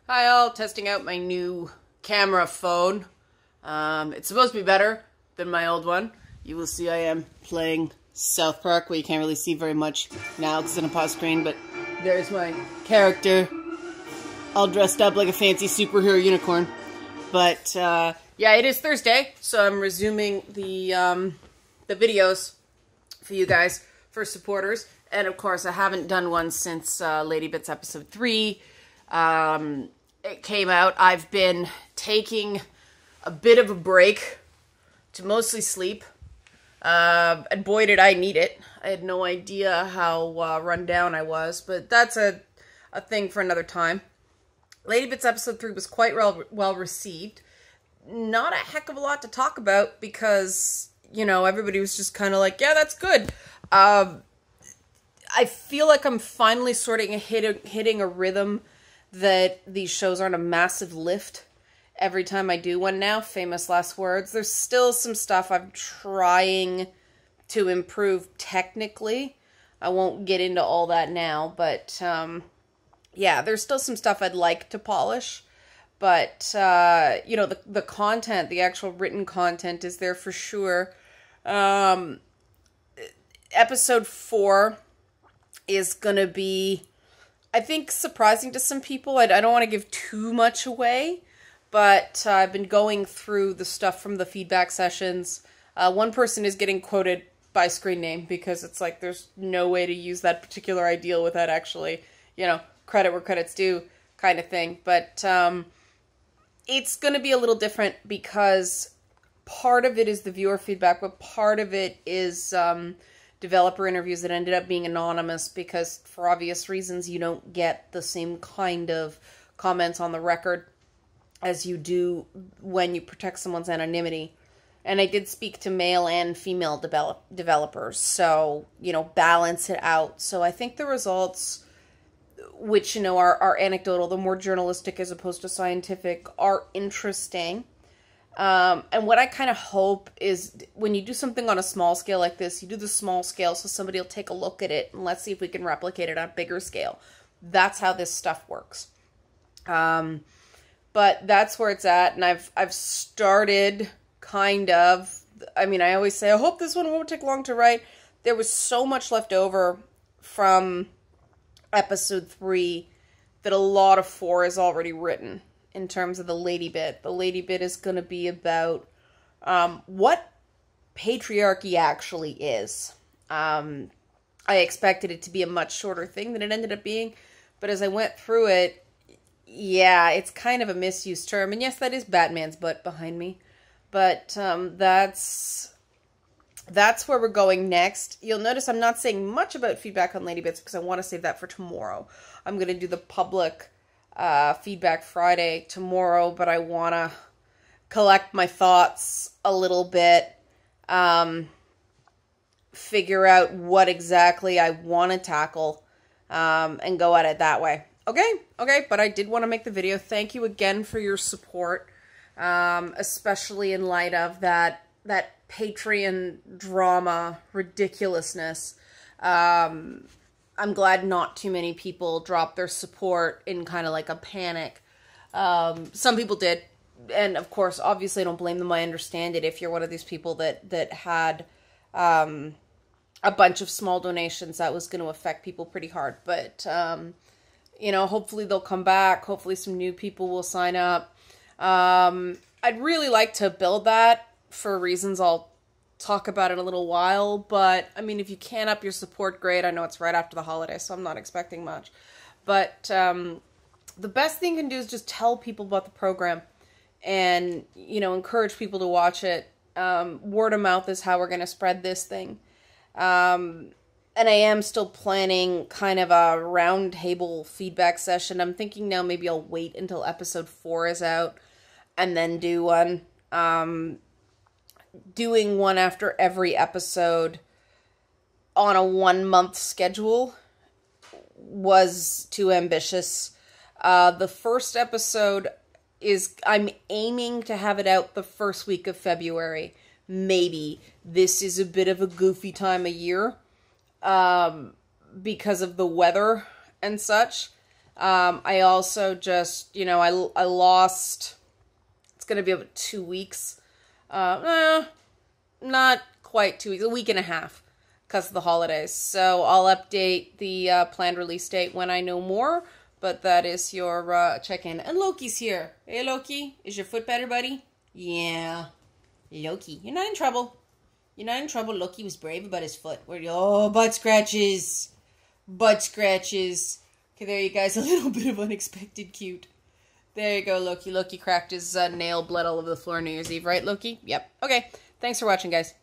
Hi all, testing out my new camera phone. It's supposed to be better than my old one. You will see I am playing South Park, where you can't really see very much now because it's on a pause screen, but there's my character all dressed up like a fancy superhero unicorn. But yeah, it is Thursday, so I'm resuming the videos for you guys, for supporters. And of course, I haven't done one since Lady Bits episode 3. It came out. I've been taking a bit of a break to mostly sleep. And boy, did I need it. I had no idea how run down I was, but that's a thing for another time. Lady Bits episode 3 was quite well received. Not a heck of a lot to talk about because, you know, everybody was just kind of like, yeah, that's good. I feel like I'm finally sort of hitting a rhythm that these shows aren't a massive lift every time I do one now. Famous last words. There's still some stuff I'm trying to improve technically. I won't get into all that now, but yeah, there's still some stuff I'd like to polish. But, you know, the content, the actual written content is there for sure. Episode 4 is going to be, I think, surprising to some people. I don't want to give too much away, but I've been going through the stuff from the feedback sessions. One person is getting quoted by screen name because it's like there's no way to use that particular ideal without actually, you know, credit where credit's due kind of thing. But it's going to be a little different because part of it is the viewer feedback, but part of it is developer interviews that ended up being anonymous because, for obvious reasons, you don't get the same kind of comments on the record as you do when you protect someone's anonymity. And I did speak to male and female developers, so, you know, balance it out. So I think the results, which, you know, are anecdotal, the more journalistic as opposed to scientific, are interesting. And what I kind of hope is when you do something on a small scale like this, you do the small scale so somebody will take a look at it and let's see if we can replicate it on a bigger scale. That's how this stuff works. But that's where it's at, and I've started kind of, I mean, I always say, I hope this one won't take long to write. There was so much left over from episode 3 that a lot of 4 is already written. In terms of the Lady Bit. The Lady Bit is going to be about what patriarchy actually is. I expected it to be a much shorter thing than it ended up being, but as I went through it, yeah, it's kind of a misused term. And yes, that is Batman's butt behind me, but that's where we're going next. You'll notice I'm not saying much about feedback on Lady Bits because I want to save that for tomorrow. I'm going to do the public feedback Friday tomorrow, but I want to collect my thoughts a little bit, figure out what exactly I want to tackle, and go at it that way. Okay, but I did want to make the video. Thank you again for your support, especially in light of that Patreon drama ridiculousness. I'm glad not too many people dropped their support in kind of like a panic. Some people did. And of course, obviously I don't blame them. I understand it if you're one of these people that had a bunch of small donations. That was going to affect people pretty hard. But, you know, hopefully they'll come back. Hopefully some new people will sign up. I'd really like to build that for reasons I'll talk about it in a little while, but I mean, if you can up your support, great. I know it's right after the holidays, so I'm not expecting much, but the best thing you can do is just tell people about the program and, you know, encourage people to watch it. Word of mouth is how we're going to spread this thing. And I am still planning kind of a round table feedback session. I'm thinking now maybe I'll wait until episode 4 is out and then do one. Doing one after every episode on a 1-month schedule was too ambitious. The first episode is, I'm aiming to have it out the first week of February. Maybe. This is a bit of a goofy time of year because of the weather and such. I also just, you know, I lost, it's going to be about 2 weeks. Not quite 2 weeks, a week and a half because of the holidays. So I'll update the planned release date when I know more. But that is your check-in. And Loki's here. Hey, Loki. Is your foot better, buddy? Yeah. Loki. You're not in trouble. You're not in trouble. Loki was brave about his foot. Oh, butt scratches. Butt scratches. Okay, there you guys. A little bit of unexpected cute. There you go, Loki. Loki cracked his nail, bled all over the floor New Year's Eve. Right, Loki? Yep. Okay. Thanks for watching, guys.